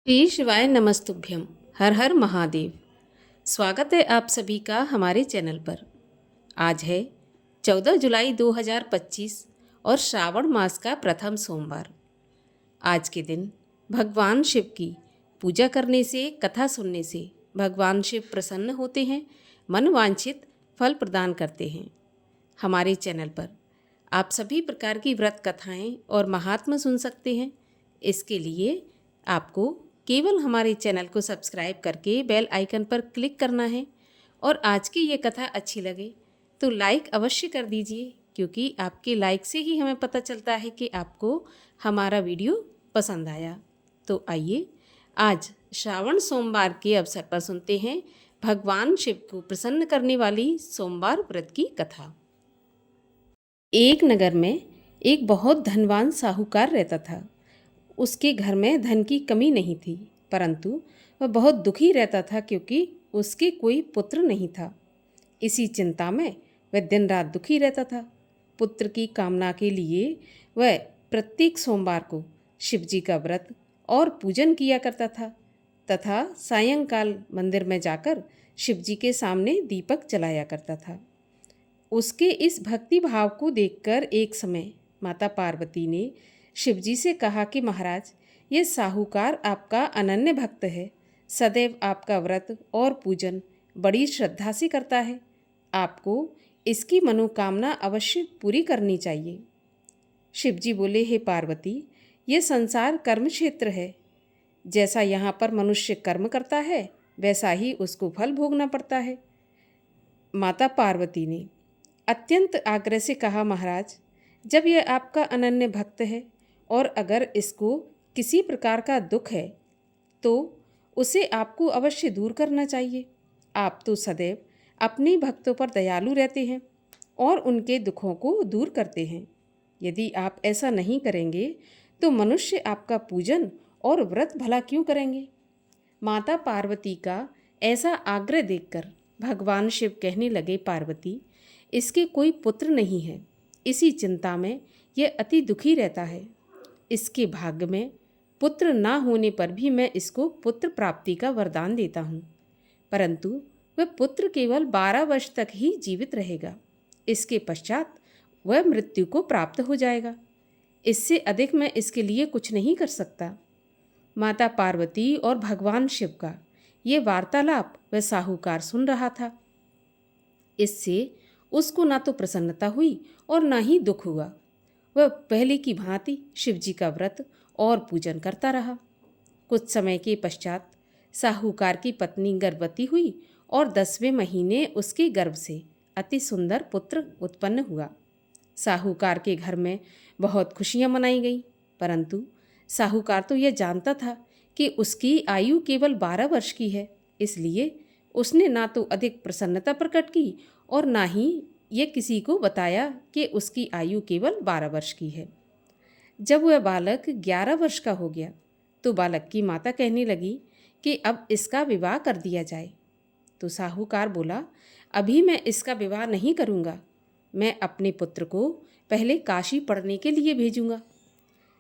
श्री शिवाय नमस्तुभ्यम। हर हर महादेव। स्वागत है आप सभी का हमारे चैनल पर। आज है 14 जुलाई 2025 और श्रावण मास का प्रथम सोमवार। आज के दिन भगवान शिव की पूजा करने से, कथा सुनने से भगवान शिव प्रसन्न होते हैं, मनवांछित फल प्रदान करते हैं। हमारे चैनल पर आप सभी प्रकार की व्रत कथाएं और महात्मा सुन सकते हैं। इसके लिए आपको केवल हमारे चैनल को सब्सक्राइब करके बेल आइकन पर क्लिक करना है और आज की ये कथा अच्छी लगे तो लाइक अवश्य कर दीजिए, क्योंकि आपके लाइक से ही हमें पता चलता है कि आपको हमारा वीडियो पसंद आया। तो आइए आज श्रावण सोमवार के अवसर पर सुनते हैं भगवान शिव को प्रसन्न करने वाली सोमवार व्रत की कथा। एक नगर में एक बहुत धनवान साहूकार रहता था। उसके घर में धन की कमी नहीं थी, परंतु वह बहुत दुखी रहता था क्योंकि उसके कोई पुत्र नहीं था। इसी चिंता में वह दिन रात दुखी रहता था। पुत्र की कामना के लिए वह प्रत्येक सोमवार को शिवजी का व्रत और पूजन किया करता था तथा सायंकाल मंदिर में जाकर शिवजी के सामने दीपक जलाया करता था। उसके इस भक्ति भाव को देखकर एक समय माता पार्वती ने शिवजी से कहा कि महाराज, ये साहूकार आपका अनन्य भक्त है, सदैव आपका व्रत और पूजन बड़ी श्रद्धा से करता है। आपको इसकी मनोकामना अवश्य पूरी करनी चाहिए। शिवजी बोले, हे पार्वती, ये संसार कर्म क्षेत्र है। जैसा यहाँ पर मनुष्य कर्म करता है वैसा ही उसको फल भोगना पड़ता है। माता पार्वती ने अत्यंत आग्रह से कहा, महाराज, जब यह आपका अनन्य भक्त है और अगर इसको किसी प्रकार का दुख है तो उसे आपको अवश्य दूर करना चाहिए। आप तो सदैव अपने भक्तों पर दयालु रहते हैं और उनके दुखों को दूर करते हैं। यदि आप ऐसा नहीं करेंगे तो मनुष्य आपका पूजन और व्रत भला क्यों करेंगे। माता पार्वती का ऐसा आग्रह देखकर भगवान शिव कहने लगे, पार्वती, इसके कोई पुत्र नहीं है, इसी चिंता में यह अति दुखी रहता है। इसके भाग्य में पुत्र ना होने पर भी मैं इसको पुत्र प्राप्ति का वरदान देता हूँ, परंतु वह पुत्र केवल 12 वर्ष तक ही जीवित रहेगा। इसके पश्चात वह मृत्यु को प्राप्त हो जाएगा। इससे अधिक मैं इसके लिए कुछ नहीं कर सकता। माता पार्वती और भगवान शिव का ये वार्तालाप वह साहूकार सुन रहा था। इससे उसको ना तो प्रसन्नता हुई और ना ही दुख हुआ। वह पहले की भांति शिवजी का व्रत और पूजन करता रहा। कुछ समय के पश्चात साहूकार की पत्नी गर्भवती हुई और 10वें महीने उसके गर्भ से अति सुंदर पुत्र उत्पन्न हुआ। साहूकार के घर में बहुत खुशियां मनाई गई, परंतु साहूकार तो यह जानता था कि उसकी आयु केवल 12 वर्ष की है, इसलिए उसने ना तो अधिक प्रसन्नता प्रकट की और ना ही ये किसी को बताया कि उसकी आयु केवल 12 वर्ष की है। जब वह बालक 11 वर्ष का हो गया तो बालक की माता कहने लगी कि अब इसका विवाह कर दिया जाए। तो साहूकार बोला, अभी मैं इसका विवाह नहीं करूँगा, मैं अपने पुत्र को पहले काशी पढ़ने के लिए भेजूँगा।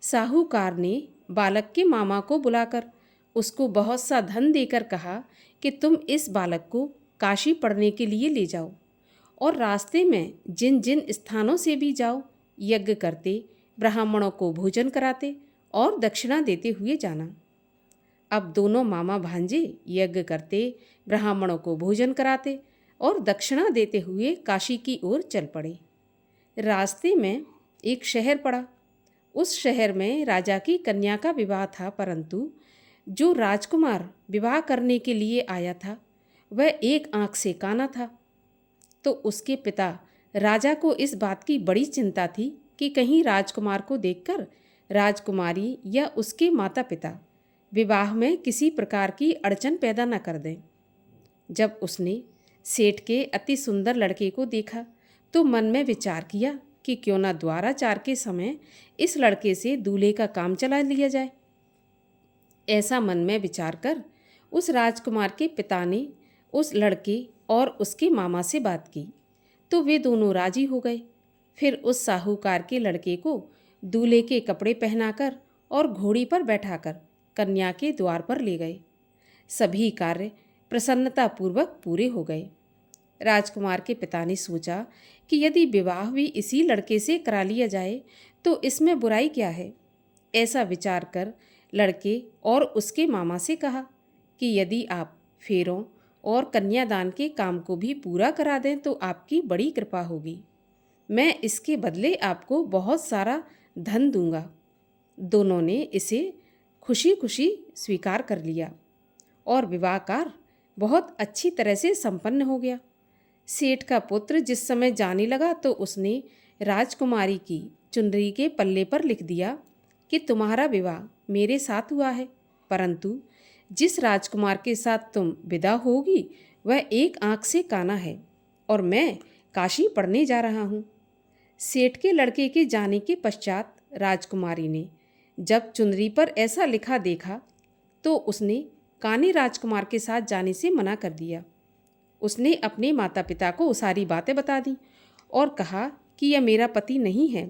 साहूकार ने बालक के मामा को बुलाकर उसको बहुत सा धन देकर कहा कि तुम इस बालक को काशी पढ़ने के लिए ले जाओ और रास्ते में जिन जिन स्थानों से भी जाओ, यज्ञ करते, ब्राह्मणों को भोजन कराते और दक्षिणा देते हुए जाना। अब दोनों मामा भांजे यज्ञ करते, ब्राह्मणों को भोजन कराते और दक्षिणा देते हुए काशी की ओर चल पड़े। रास्ते में एक शहर पड़ा। उस शहर में राजा की कन्या का विवाह था, परंतु जो राजकुमार विवाह करने के लिए आया था वह एक आंख से काना था। तो उसके पिता राजा को इस बात की बड़ी चिंता थी कि कहीं राजकुमार को देखकर राजकुमारी या उसके माता पिता विवाह में किसी प्रकार की अड़चन पैदा न कर दें। जब उसने सेठ के अति सुंदर लड़के को देखा तो मन में विचार किया कि क्यों न द्वाराचार के समय इस लड़के से दूल्हे का काम चला लिया जाए। ऐसा मन में विचार कर उस राजकुमार के पिता ने उस लड़के और उसके मामा से बात की तो वे दोनों राजी हो गए। फिर उस साहूकार के लड़के को दूल्हे के कपड़े पहनाकर और घोड़ी पर बैठाकर कन्या के द्वार पर ले गए। सभी कार्य प्रसन्नतापूर्वक पूरे हो गए। राजकुमार के पिता ने सोचा कि यदि विवाह भी इसी लड़के से करा लिया जाए तो इसमें बुराई क्या है। ऐसा विचार कर लड़के और उसके मामा से कहा कि यदि आप फेरों और कन्यादान के काम को भी पूरा करा दें तो आपकी बड़ी कृपा होगी। मैं इसके बदले आपको बहुत सारा धन दूंगा। दोनों ने इसे खुशी खुशी स्वीकार कर लिया और विवाह कार्य बहुत अच्छी तरह से संपन्न हो गया। सेठ का पुत्र जिस समय जाने लगा तो उसने राजकुमारी की चुनरी के पल्ले पर लिख दिया कि तुम्हारा विवाह मेरे साथ हुआ है, परंतु जिस राजकुमार के साथ तुम विदा होगी वह एक आंख से काना है और मैं काशी पढ़ने जा रहा हूँ। सेठ के लड़के के जाने के पश्चात राजकुमारी ने जब चुनरी पर ऐसा लिखा देखा तो उसने काने राजकुमार के साथ जाने से मना कर दिया। उसने अपने माता पिता को सारी बातें बता दी और कहा कि यह मेरा पति नहीं है,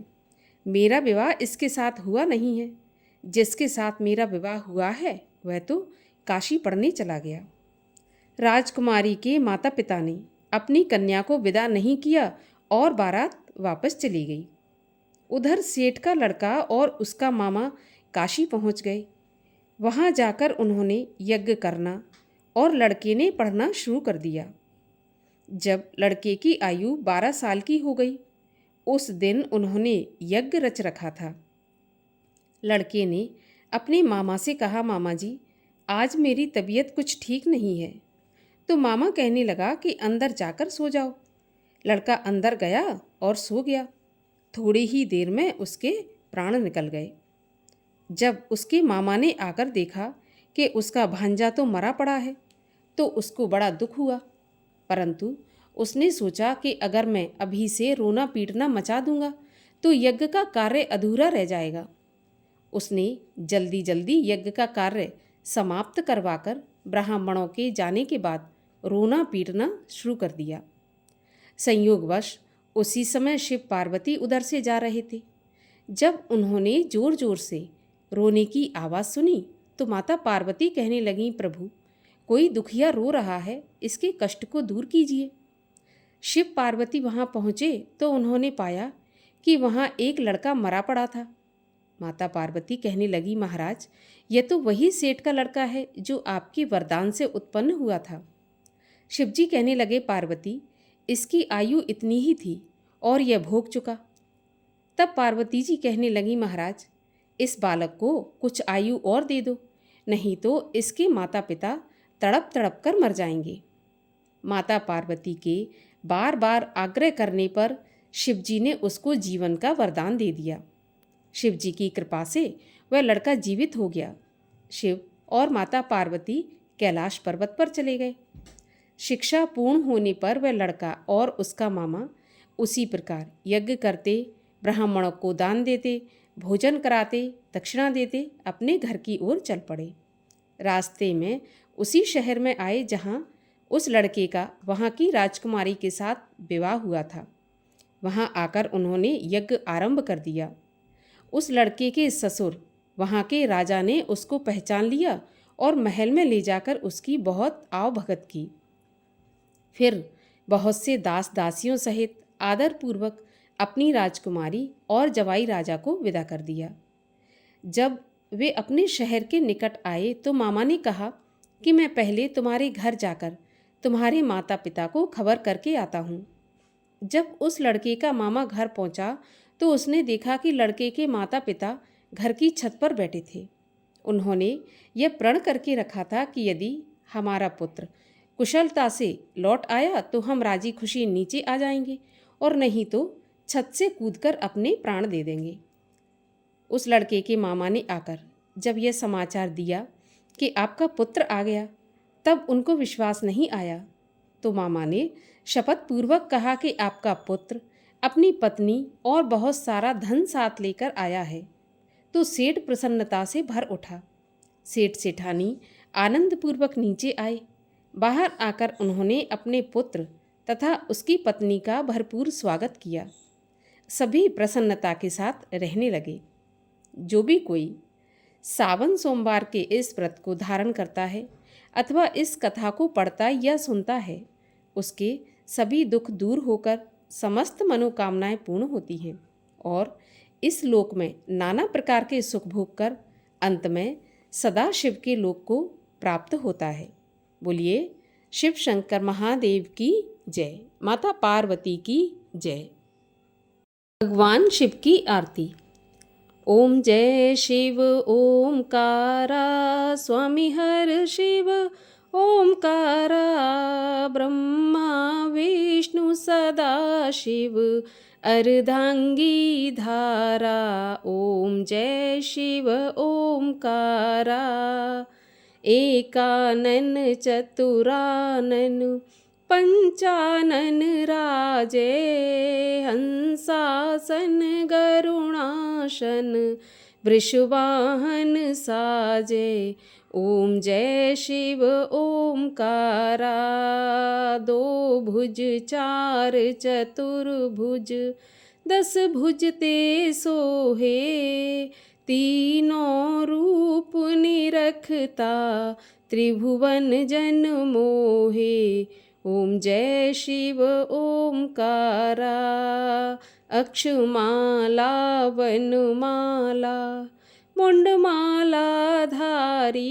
मेरा विवाह इसके साथ हुआ नहीं है। जिसके साथ मेरा विवाह हुआ है वह तो काशी पढ़ने चला गया। राजकुमारी के माता पिता ने अपनी कन्या को विदा नहीं किया और बारात वापस चली गई। उधर सेठ का लड़का और उसका मामा काशी पहुंच गए। वहां जाकर उन्होंने यज्ञ करना और लड़के ने पढ़ना शुरू कर दिया। जब लड़के की आयु 12 साल की हो गई उस दिन उन्होंने यज्ञ रच रखा था। लड़के ने अपने मामा से कहा, मामा जी आज मेरी तबीयत कुछ ठीक नहीं है। तो मामा कहने लगा कि अंदर जाकर सो जाओ। लड़का अंदर गया और सो गया। थोड़ी ही देर में उसके प्राण निकल गए। जब उसके मामा ने आकर देखा कि उसका भांजा तो मरा पड़ा है तो उसको बड़ा दुख हुआ, परंतु उसने सोचा कि अगर मैं अभी से रोना पीटना मचा दूंगा तो यज्ञ का कार्य अधूरा रह जाएगा। उसने जल्दी जल्दी यज्ञ का कार्य समाप्त करवाकर ब्राह्मणों के जाने के बाद रोना पीटना शुरू कर दिया। संयोगवश उसी समय शिव पार्वती उधर से जा रहे थे। जब उन्होंने जोर जोर से रोने की आवाज़ सुनी तो माता पार्वती कहने लगीं, प्रभु कोई दुखिया रो रहा है, इसके कष्ट को दूर कीजिए। शिव पार्वती वहाँ पहुँचे तो उन्होंने पाया कि वहाँ एक लड़का मरा पड़ा था। माता पार्वती कहने लगी, महाराज यह तो वही सेठ का लड़का है जो आपके वरदान से उत्पन्न हुआ था। शिवजी कहने लगे, पार्वती इसकी आयु इतनी ही थी और यह भोग चुका। तब पार्वती जी कहने लगी, महाराज इस बालक को कुछ आयु और दे दो, नहीं तो इसके माता पिता तड़प तड़प कर मर जाएंगे। माता पार्वती के बार बार आग्रह करने पर शिवजी ने उसको जीवन का वरदान दे दिया। शिवजी की कृपा से वह लड़का जीवित हो गया। शिव और माता पार्वती कैलाश पर्वत पर चले गए। शिक्षा पूर्ण होने पर वह लड़का और उसका मामा उसी प्रकार यज्ञ करते, ब्राह्मणों को दान देते, भोजन कराते, दक्षिणा देते अपने घर की ओर चल पड़े। रास्ते में उसी शहर में आए जहाँ उस लड़के का वहाँ की राजकुमारी के साथ विवाह हुआ था। वहाँ आकर उन्होंने यज्ञ आरंभ कर दिया। उस लड़के के ससुर वहाँ के राजा ने उसको पहचान लिया और महल में ले जाकर उसकी बहुत आवभगत की। फिर बहुत से दास दासियों सहित आदरपूर्वक अपनी राजकुमारी और जवाई राजा को विदा कर दिया। जब वे अपने शहर के निकट आए तो मामा ने कहा कि मैं पहले तुम्हारे घर जाकर तुम्हारे माता पिता को खबर करके आता हूँ। जब उस लड़के का मामा घर पहुँचा तो उसने देखा कि लड़के के माता पिता घर की छत पर बैठे थे। उन्होंने यह प्रण करके रखा था कि यदि हमारा पुत्र कुशलता से लौट आया तो हम राजी खुशी नीचे आ जाएंगे और नहीं तो छत से कूदकर अपने प्राण दे देंगे। उस लड़के के मामा ने आकर जब यह समाचार दिया कि आपका पुत्र आ गया तब उनको विश्वास नहीं आया। तो मामा ने शपथ पूर्वक कहा कि आपका पुत्र अपनी पत्नी और बहुत सारा धन साथ लेकर आया है। तो सेठ प्रसन्नता से भर उठा। सेठ सेठानी आनंदपूर्वक नीचे आए। बाहर आकर उन्होंने अपने पुत्र तथा उसकी पत्नी का भरपूर स्वागत किया। सभी प्रसन्नता के साथ रहने लगे। जो भी कोई सावन सोमवार के इस व्रत को धारण करता है अथवा इस कथा को पढ़ता या सुनता है, उसके सभी दुख दूर होकर समस्त मनोकामनाएं पूर्ण होती हैं और इस लोक में नाना प्रकार के सुख भोग कर अंत में सदा शिव के लोक को प्राप्त होता है। बोलिए शिव शंकर महादेव की जय। माता पार्वती की जय। भगवान शिव की आरती। ओम जय शिव ओमकारा, स्वामी हर शिव ओमकारा, ब्रह्मा विष्णु सदा शिव अर्धांगी धारा। ओम जय शिव ओमकारा, एकानन चतुरानन पंचानन राजे, हंसासन गरुणासन वृषवाहन साजे। ओम जय शिव ओमकारा, दो भुज चार चतुर्भुज, 10 भुज ते सोहे, तीनों रूप निरखता, त्रिभुवन जन मोहे। ओम जय शिव ओमकारा, अक्षमाला वनमाला मुंडमाला धारी,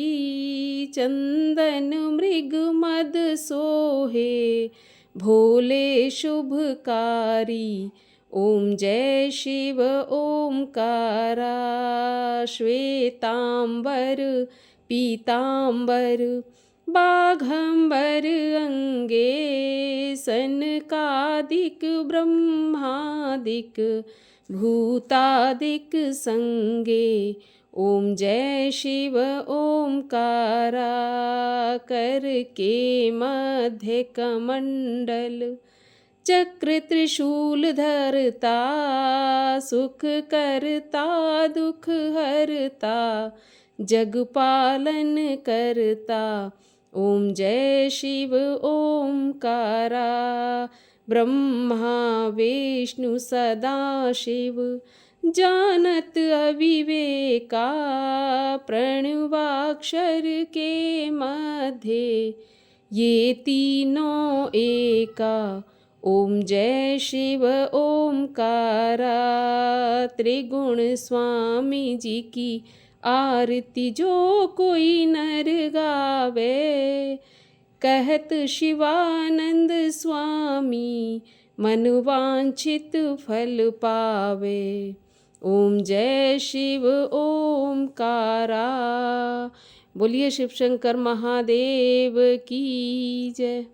चंदन मृग मद सोहे, भोले शुभकारी। ओम जय शिव ओमकारा, श्वेतांबर पीतांबर बाघंबर अंगे, सनकादिक ब्रह्मादिक भूतादिक संगे। ओम जय शिव ओमकारा, कर के मध्य कमंडल, चक्र त्रिशूल धरता, सुख करता दुख हरता, जग पालन करता। ओम जय शिव ओमकारा, ब्रह्मा विष्णु सदा शिव, जानत अविवेका, प्रणवाक्षर के मध्य, ये तीनों एका। ओम जय शिव ओमकारा, त्रिगुण स्वामी जी की आरती जो कोई नर गावे, कहत शिवानंद स्वामी, मन वांछित फल पावे। ओम जय शिव ओमकारा। बोलिए शिव शंकर महादेव की जय।